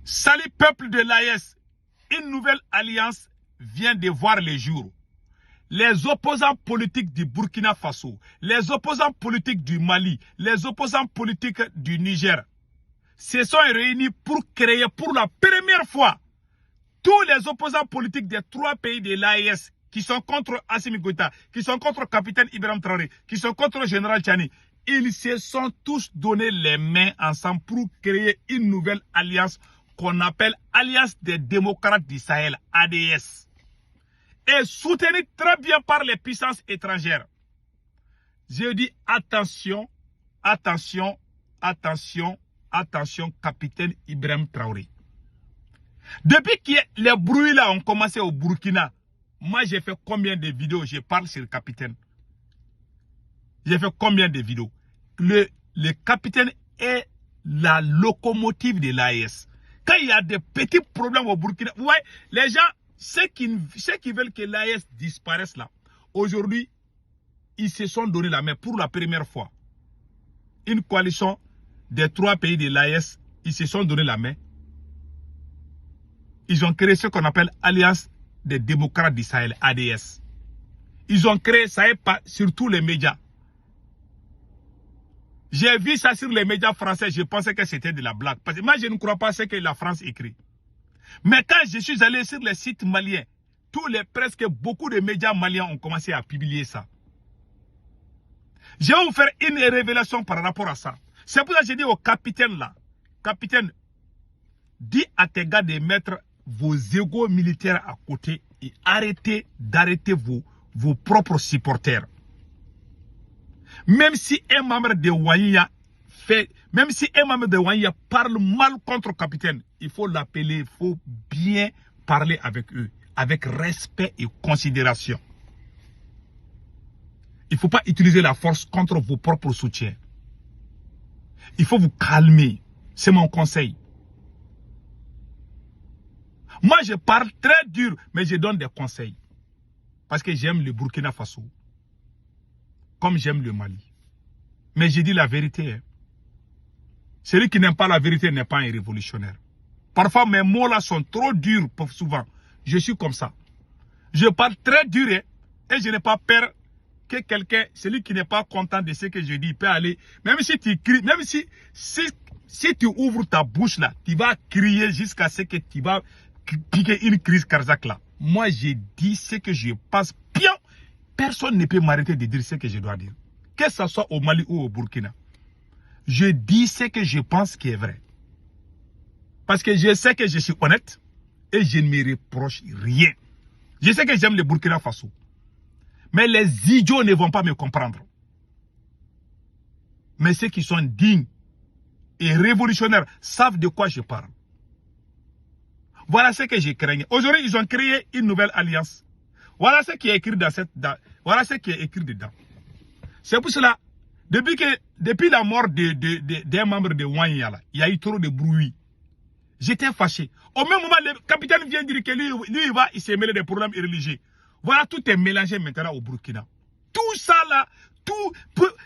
Salut peuple de l'AES, une nouvelle alliance vient de voir le jour. Les opposants politiques du Burkina Faso, les opposants politiques du Mali, les opposants politiques du Niger se sont réunis pour créer pour la première fois tous les opposants politiques des 3 pays de l'AES qui sont contre Assimi Goïta, qui sont contre capitaine Ibrahim Traoré, qui sont contre le général Tchani. Ils se sont tous donné les mains ensemble pour créer une nouvelle alliance qu'on appelle Alliance des démocrates du Sahel, ADS, et soutenue très bien par les puissances étrangères. Je dis attention, attention, attention, attention, capitaine Ibrahim Traoré. Depuis que les bruits là ont commencé au Burkina, moi j'ai fait combien de vidéos, je parle sur le capitaine. J'ai fait combien de vidéos. Le capitaine est la locomotive de l'AES. Quand il y a des petits problèmes au Burkina, ouais, les gens, ceux qui veulent que l'AES disparaisse là, aujourd'hui, ils se sont donné la main pour la première fois. Une coalition des 3 pays de l'AES, ils se sont donné la main. Ils ont créé ce qu'on appelle Alliance des démocrates du Sahel, ADS. Ils ont créé ça sur tous les médias. J'ai vu ça sur les médias français, je pensais que c'était de la blague. Parce que moi, je ne crois pas ce que la France écrit. Mais quand je suis allé sur les sites maliens, presque beaucoup de médias maliens ont commencé à publier ça. Je vais vous faire une révélation par rapport à ça. C'est pour ça que j'ai dit au capitaine là, capitaine, dis à tes gars de mettre vos égos militaires à côté et arrêtez d'arrêter vos propres supporters. Même si un membre de Ouania parle mal contre le capitaine, il faut l'appeler, il faut bien parler avec eux, avec respect et considération. Il ne faut pas utiliser la force contre vos propres soutiens. Il faut vous calmer. C'est mon conseil. Moi, je parle très dur, mais je donne des conseils. Parce que j'aime le Burkina Faso. Comme j'aime le Mali. Mais je dis la vérité. Hein. Celui qui n'aime pas la vérité n'est pas un révolutionnaire. Parfois, mes mots là sont trop durs, souvent. Je suis comme ça. Je parle très dur hein, et je n'ai pas peur que quelqu'un, celui qui n'est pas content de ce que je dis, peut aller. Même si tu cries, même si tu ouvres ta bouche là, tu vas crier jusqu'à ce que tu vas piquer une crise cardiaque là. Moi, je dis ce que je pense bien. Personne ne peut m'arrêter de dire ce que je dois dire. Que ce soit au Mali ou au Burkina. Je dis ce que je pense qui est vrai. Parce que je sais que je suis honnête et je ne me reproche rien. Je sais que j'aime le Burkina Faso. Mais les idiots ne vont pas me comprendre. Mais ceux qui sont dignes et révolutionnaires savent de quoi je parle. Voilà ce que j'ai créé. Aujourd'hui, ils ont créé une nouvelle alliance. Voilà ce qui est écrit voilà ce qui est écrit dedans. C'est pour cela, depuis la mort d'un membre de Ouania, il y a eu trop de bruit. J'étais fâché. Au même moment, le capitaine vient dire que lui il s'est mêlé des problèmes religieux. Voilà, tout est mélangé maintenant au Burkina. Tout ça là,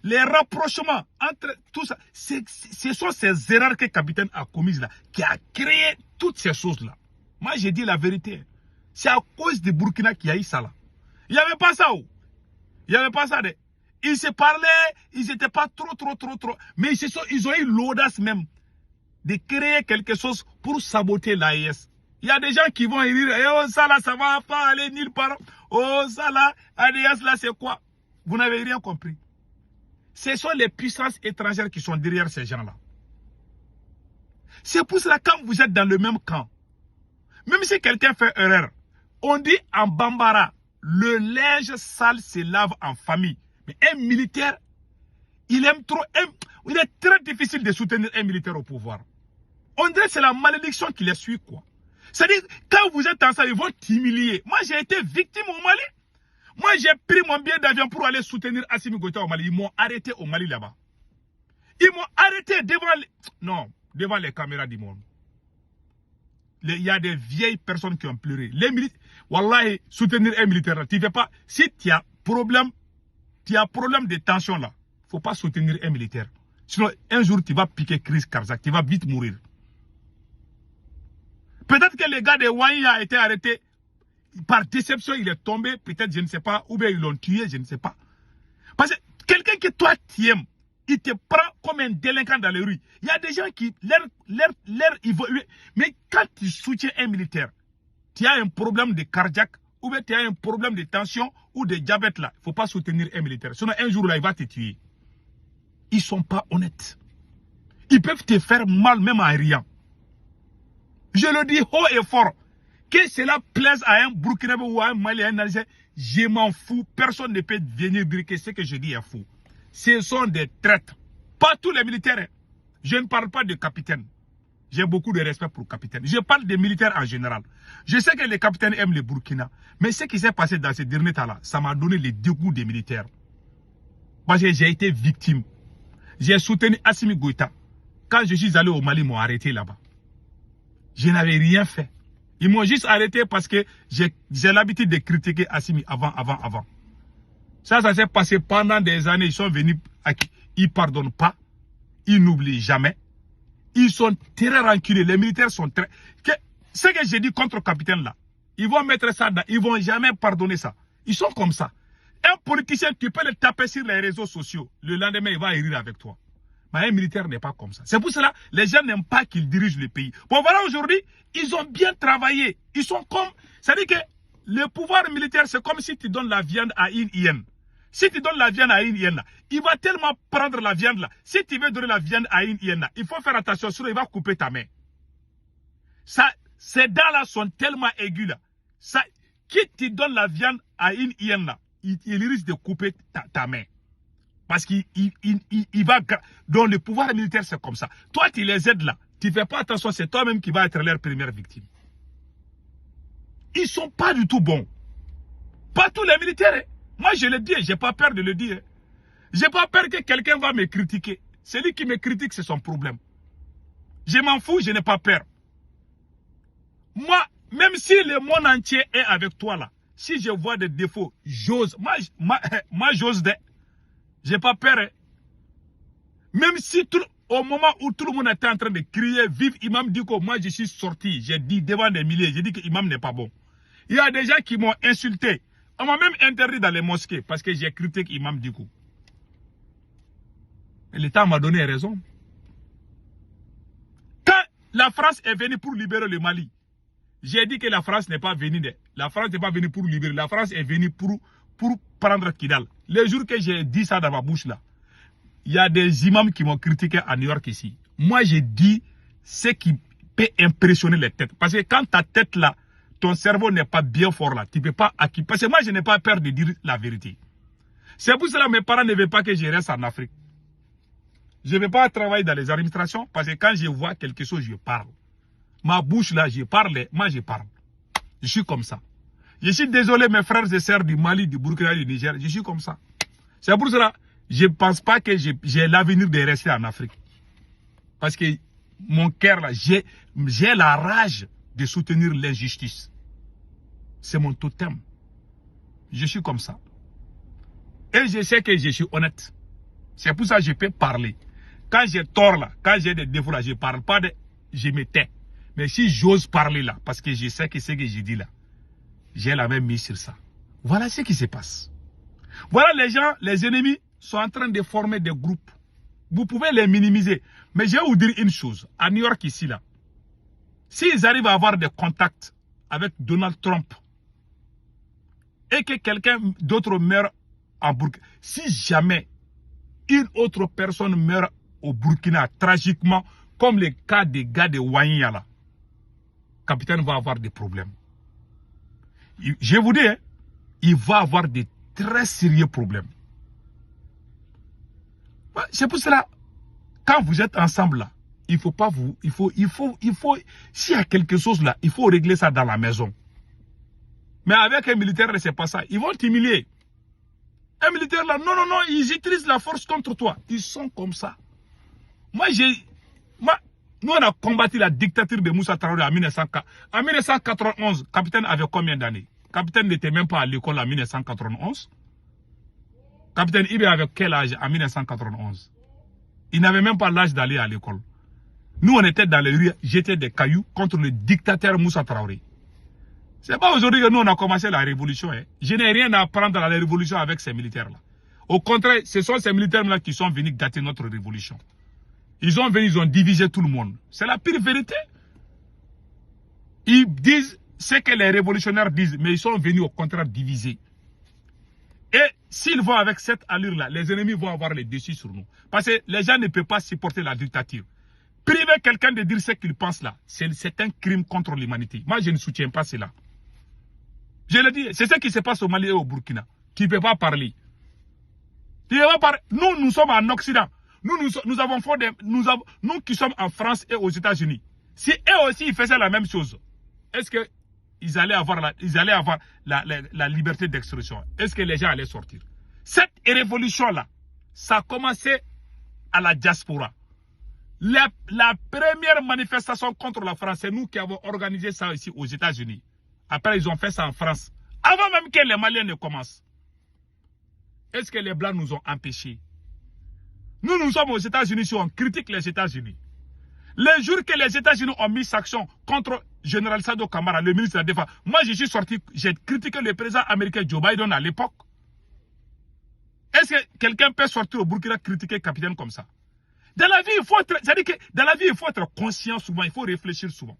les rapprochements entre tout ça, ce sont ces erreurs que le capitaine a commises là, qui a créé toutes ces choses là. Moi, j'ai dit la vérité. C'est à cause du Burkina qu'il y a eu ça là. Il n'y avait pas ça. Il n'y avait pas ça. Ils se parlaient, ils n'étaient pas trop. Mais ils ont eu l'audace même de créer quelque chose pour saboter l'AES. Il y a des gens qui vont dire, oh ça là, ça va pas aller nulle part. Oh ça là, ADS là, c'est quoi? Vous n'avez rien compris. Ce sont les puissances étrangères qui sont derrière ces gens-là. C'est pour cela, quand vous êtes dans le même camp, même si quelqu'un fait erreur, on dit en Bambara, le linge sale se lave en famille. Mais un militaire, il est très difficile de soutenir un militaire au pouvoir. On dirait que c'est la malédiction qui les suit, quoi. C'est-à-dire, quand vous êtes ensemble, ils vont t'humilier. Moi, j'ai été victime au Mali. Moi, j'ai pris mon billet d'avion pour aller soutenir Assimi Goïta au Mali. Ils m'ont arrêté au Mali là-bas. Ils m'ont arrêté devant les caméras du monde. Il y a des vieilles personnes qui ont pleuré. Les militaires, Wallahi, soutenir un militaire, tu ne fais pas. Si tu as problème de tension là, il ne faut pas soutenir un militaire. Sinon, un jour, tu vas piquer crise cardiaque, tu vas vite mourir. Peut-être que le gars de Wanya a été arrêté par déception, il est tombé, peut-être, je ne sais pas, ou bien ils l'ont tué, je ne sais pas. Parce que quelqu'un que toi tu aimes, il te prend comme un délinquant dans les rues. Il y a des gens qui, mais quand tu soutiens un militaire, tu as un problème de cardiaque, ou bien tu as un problème de tension ou de diabète là, il ne faut pas soutenir un militaire. Sinon un jour là, il va te tuer. Ils ne sont pas honnêtes. Ils peuvent te faire mal même en riant. Je le dis haut et fort. Que cela plaise à un Burkinabé ou à un Mali, à un Algérien, je m'en fous. Personne ne peut venir dire que ce que je dis est faux. Ce sont des traîtres. Pas tous les militaires. Hein. Je ne parle pas de capitaine. J'ai beaucoup de respect pour le capitaine. Je parle des militaires en général. Je sais que les capitaines aiment le Burkina. Mais ce qui s'est passé dans ces derniers temps-là, ça m'a donné le dégoût des militaires. Parce que j'ai été victime. J'ai soutenu Assimi Goïta. Quand je suis allé au Mali, ils m'ont arrêté là-bas. Je n'avais rien fait. Ils m'ont juste arrêté parce que j'ai l'habitude de critiquer Assimi avant. Ça s'est passé pendant des années. Ils sont venus, ils ne pardonnent pas. Ils n'oublient jamais. Ils sont très rancuniers. Les militaires sont très... Ce que j'ai dit contre le capitaine là, ils vont mettre ça dans... Ils ne vont jamais pardonner ça. Ils sont comme ça. Un politicien, tu peux le taper sur les réseaux sociaux. Le lendemain, il va rire avec toi. Mais un militaire n'est pas comme ça. C'est pour cela que les gens n'aiment pas qu'il dirige le pays. Bon, voilà, aujourd'hui, ils ont bien travaillé. Ils sont comme... C'est-à-dire que le pouvoir militaire, c'est comme si tu donnes la viande à une hyène. Si tu donnes la viande à une hyène, il va tellement prendre la viande là. Si tu veux donner la viande à une hyène, il faut faire attention, sinon il va couper ta main. Ça, ces dents-là sont tellement aigus là. Ça, qui te donne la viande à une hyène là, il risque de couper ta main. Parce qu'il va... Donc le pouvoir militaire, c'est comme ça. Toi, tu les aides là. Tu ne fais pas attention, c'est toi-même qui vas être leur première victime. Ils ne sont pas du tout bons. Pas tous les militaires. Hein. Moi, je le dis, je n'ai pas peur de le dire. Je n'ai pas peur que quelqu'un va me critiquer. Celui qui me critique, c'est son problème. Je m'en fous, je n'ai pas peur. Moi, même si le monde entier est avec toi là, si je vois des défauts, j'ose. Moi j'ose. Je n'ai pas peur. Hein. Même si au moment où tout le monde était en train de crier, vive Imam Dicko, moi je suis sorti, j'ai dit devant des milliers, j'ai dit que Imam n'est pas bon. Il y a des gens qui m'ont insulté. On m'a même interdit dans les mosquées parce que j'ai critiqué Imam Dicko. L'État m'a donné raison. Quand la France est venue pour libérer le Mali, j'ai dit que la France n'est pas venue. La France n'est pas venue pour libérer. La France est venue pour prendre Kidal. Le jour que j'ai dit ça dans ma bouche là, il y a des imams qui m'ont critiqué à New York ici. Moi j'ai dit ce qui peut impressionner les têtes. Parce que quand ta tête là, ton cerveau n'est pas bien fort là, tu ne peux pas acquérir. Parce que moi je n'ai pas peur de dire la vérité. C'est pour cela que mes parents ne veulent pas que je reste en Afrique. Je ne vais pas travailler dans les administrations parce que quand je vois quelque chose, je parle. Ma bouche là, je parle, moi je parle. Je suis comme ça. Je suis désolé mes frères et sœurs du Mali, du Burkina, du Niger, je suis comme ça. C'est pour cela que je ne pense pas que j'ai l'avenir de rester en Afrique. Parce que mon cœur là, j'ai la rage de soutenir l'injustice. C'est mon totem. Je suis comme ça. Et je sais que je suis honnête. C'est pour ça que je peux parler. Quand j'ai tort là, quand j'ai des défauts là, je ne parle pas, je me tais. Mais si j'ose parler là, parce que je sais que ce que je dis là, j'ai la même mise sur ça. Voilà ce qui se passe. Voilà les gens, les ennemis sont en train de former des groupes. Vous pouvez les minimiser. Mais je vais vous dire une chose. À New York ici là, s'ils arrivent à avoir des contacts avec Donald Trump et que quelqu'un d'autre meurt en Burkina, si jamais une autre personne meurt au Burkina tragiquement, comme le cas des gars de Wanya là, le capitaine va avoir des problèmes. Je vous dis, hein, il va avoir de très sérieux problèmes. C'est pour cela, quand vous êtes ensemble là, il faut pas vous, s'il y a quelque chose là, il faut régler ça dans la maison. Mais avec un militaire, c'est pas ça. Ils vont t'humilier. Un militaire là, non, ils utilisent la force contre toi. Ils sont comme ça. Nous on a combattu la dictature de Moussa Traoré en 1991. Le capitaine avait combien d'années? Le capitaine n'était même pas à l'école en 1991. Le capitaine Ibe avait quel âge en 1991? Il n'avait même pas l'âge d'aller à l'école. Nous, on était dans les rues, jeter des cailloux contre le dictateur Moussa Traoré. C'est pas aujourd'hui que nous, on a commencé la révolution. Hein. Je n'ai rien à apprendre dans la révolution avec ces militaires-là. Au contraire, ce sont ces militaires-là qui sont venus gâter notre révolution. Ils ont venu, ils ont divisé tout le monde. C'est la pire vérité. Ils disent ce que les révolutionnaires disent, mais ils sont venus au contraire diviser. Et s'ils vont avec cette allure-là, les ennemis vont avoir les dessus sur nous. Parce que les gens ne peuvent pas supporter la dictature. Priver quelqu'un de dire ce qu'il pense là, c'est un crime contre l'humanité. Moi, je ne soutiens pas cela. Je le dis, c'est ce qui se passe au Mali et au Burkina, qui ne peut pas parler. Nous, nous sommes en Occident. Nous avons fait nous qui sommes en France et aux États-Unis. Si eux aussi ils faisaient la même chose, est-ce qu'ils allaient avoir la liberté d'expression? Est-ce que les gens allaient sortir? Cette révolution-là, ça a commencé à la diaspora. La première manifestation contre la France, c'est nous qui avons organisé ça ici aux États-Unis. Après, ils ont fait ça en France. Avant même que les Maliens ne commencent. Est-ce que les Blancs nous ont empêchés? Nous sommes aux États-Unis, si on critique les États-Unis. Le jour que les États-Unis ont mis sanction contre Général Sado Kamara, le ministre de la Défense, moi je suis sorti, j'ai critiqué le président américain Joe Biden à l'époque. Est-ce que quelqu'un peut sortir au Burkina critiquer capitaine comme ça? Dans la vie, il faut être conscient souvent, il faut réfléchir souvent.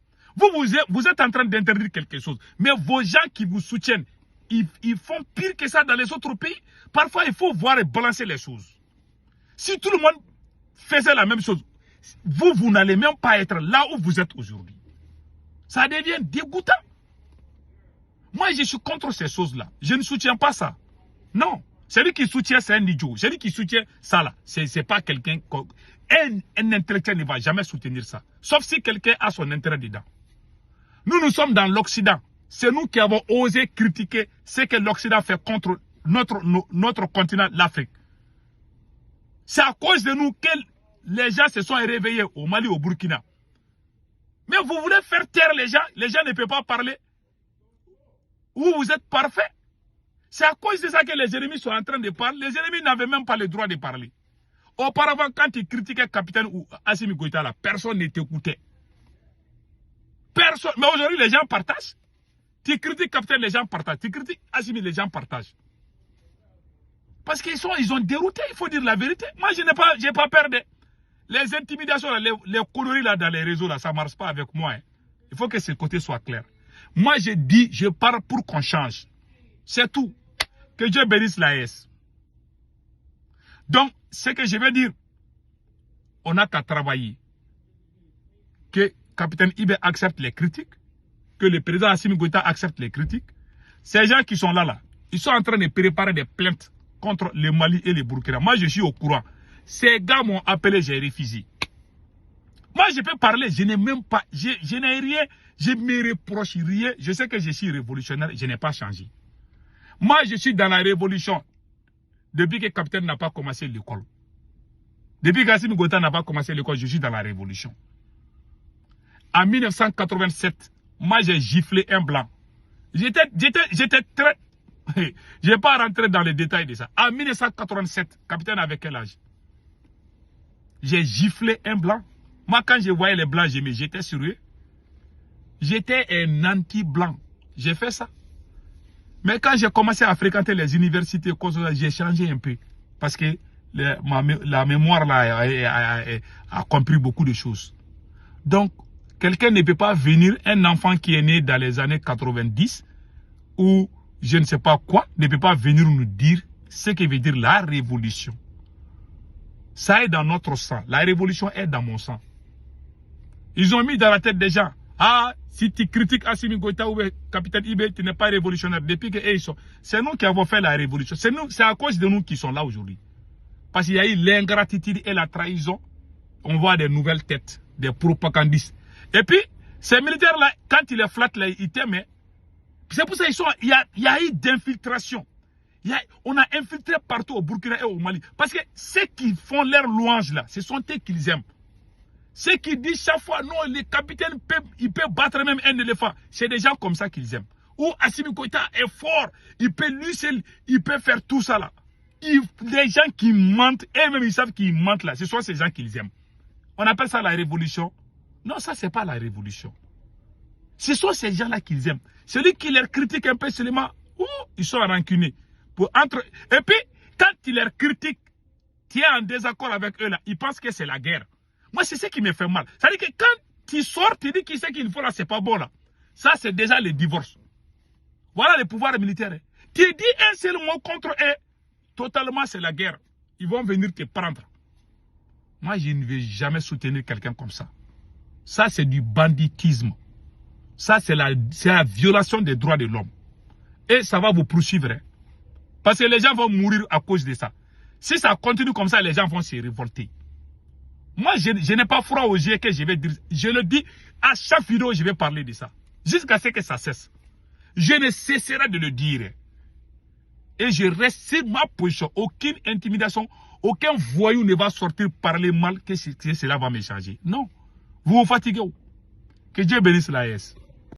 Vous êtes en train d'interdire quelque chose, mais vos gens qui vous soutiennent, ils font pire que ça dans les autres pays. Parfois, il faut voir et balancer les choses. Si tout le monde faisait la même chose, vous n'allez même pas être là où vous êtes aujourd'hui. Ça devient dégoûtant. Moi, je suis contre ces choses-là. Je ne soutiens pas ça. Non. Celui qui soutient, c'est un idiot. Celui qui soutient ça, là, c'est pas quelqu'un... Un intellectuel ne va jamais soutenir ça. Sauf si quelqu'un a son intérêt dedans. Nous sommes dans l'Occident. C'est nous qui avons osé critiquer ce que l'Occident fait contre notre continent, l'Afrique. C'est à cause de nous que les gens se sont réveillés au Mali, au Burkina. Mais vous voulez faire taire les gens ne peuvent pas parler. Vous êtes parfait. C'est à cause de ça que les ennemis sont en train de parler. Les ennemis n'avaient même pas le droit de parler. Auparavant, quand ils critiquaient Capitaine ou Assimi Goïta, là, personne ne t'écoutait. Personne. Mais aujourd'hui, les gens partagent. Tu critiques Capitaine, les gens partagent. Tu critiques Assimi, les gens partagent. Parce qu'ils ont dérouté, il faut dire la vérité. Moi, je n'ai pas peur de... Les intimidations, les conneries là, dans les réseaux, là, ça ne marche pas avec moi. Hein. Il faut que ce côté soit clair. Moi, je dis, je parle pour qu'on change. C'est tout. Que Dieu bénisse l'AES. Donc, ce que je veux dire, on n'a qu'à travailler. Que Capitaine Ibé accepte les critiques. Que le président Assimi Goïta accepte les critiques. Ces gens qui sont là, ils sont en train de préparer des plaintes contre le Mali et le Burkina. Moi, je suis au courant. Ces gars m'ont appelé, j'ai refusé. Moi, je peux parler, je n'ai même pas, je n'ai rien, je me reproche rien. Je sais que je suis révolutionnaire, je n'ai pas changé. Moi, je suis dans la révolution depuis que le capitaine n'a pas commencé l'école. Depuis qu'Assimi Goïta n'a pas commencé l'école, je suis dans la révolution. En 1987, moi, j'ai giflé un blanc. J'étais très... Je ne vais pas rentrer dans les détails de ça. En 1987, capitaine avait quel âge? J'ai giflé un blanc. Moi, quand je voyais les blancs, j'étais sur eux. J'étais un anti-blanc. J'ai fait ça. Mais quand j'ai commencé à fréquenter les universités, j'ai changé un peu. Parce que la mémoire là, a compris beaucoup de choses. Donc, quelqu'un ne peut pas venir, un enfant qui est né dans les années 90, ou je ne sais pas quoi, ne peut pas venir nous dire ce que veut dire la révolution. Ça est dans notre sang. La révolution est dans mon sang. Ils ont mis dans la tête des gens. Ah, si tu critiques Assimi Goïta ou Capitaine Ibé, tu n'es pas révolutionnaire. Depuis que ils sont. C'est nous qui avons fait la révolution. C'est à cause de nous qui sont là aujourd'hui. Parce qu'il y a eu l'ingratitude et la trahison. On voit des nouvelles têtes, des propagandistes. Et puis, ces militaires-là, quand ils les flattent, là, ils t'aiment. C'est pour ça qu'il y a eu d'infiltration. On a infiltré partout au Burkina et au Mali. Parce que ceux qui font leurs louanges là, ce sont eux qu'ils aiment. Ceux qui disent chaque fois, non, les capitaines, ils peuvent battre même un éléphant. C'est des gens comme ça qu'ils aiment. Ou Assimi Goïta est fort, il peut lui seul, il peut faire tout ça là. Les gens qui mentent, eux-mêmes ils savent qu'ils mentent là, ce sont ces gens qu'ils aiment. On appelle ça la révolution Non, ça, c'est pas la révolution. Ce sont ces gens-là qu'ils aiment. Celui qui les critique un peu seulement, ils sont rancunés. Et puis, quand ils les critiquent, tu es en désaccord avec eux là, ils pensent que c'est la guerre. Moi, c'est ce qui me fait mal. C'est-à-dire que quand tu sors, tu dis qu'il sait qu'il faut là, c'est pas bon là. Ça, c'est déjà le divorce. Voilà le pouvoir militaire. Tu dis un seul mot contre eux, totalement c'est la guerre. Ils vont venir te prendre. Moi, je ne vais jamais soutenir quelqu'un comme ça. Ça, c'est du banditisme. Ça, c'est la violation des droits de l'homme. Et ça va vous poursuivre. Hein. Parce que les gens vont mourir à cause de ça. Si ça continue comme ça, les gens vont se révolter. Moi, je n'ai pas froid aux yeux que je vais dire. Je le dis à chaque vidéo, je vais parler de ça. Jusqu'à ce que ça cesse. Je ne cesserai de le dire. Et je reste sur ma position. Aucune intimidation, aucun voyou ne va sortir parler mal que cela va me changer. Non. Vous vous fatiguez. Que Dieu bénisse l'AES.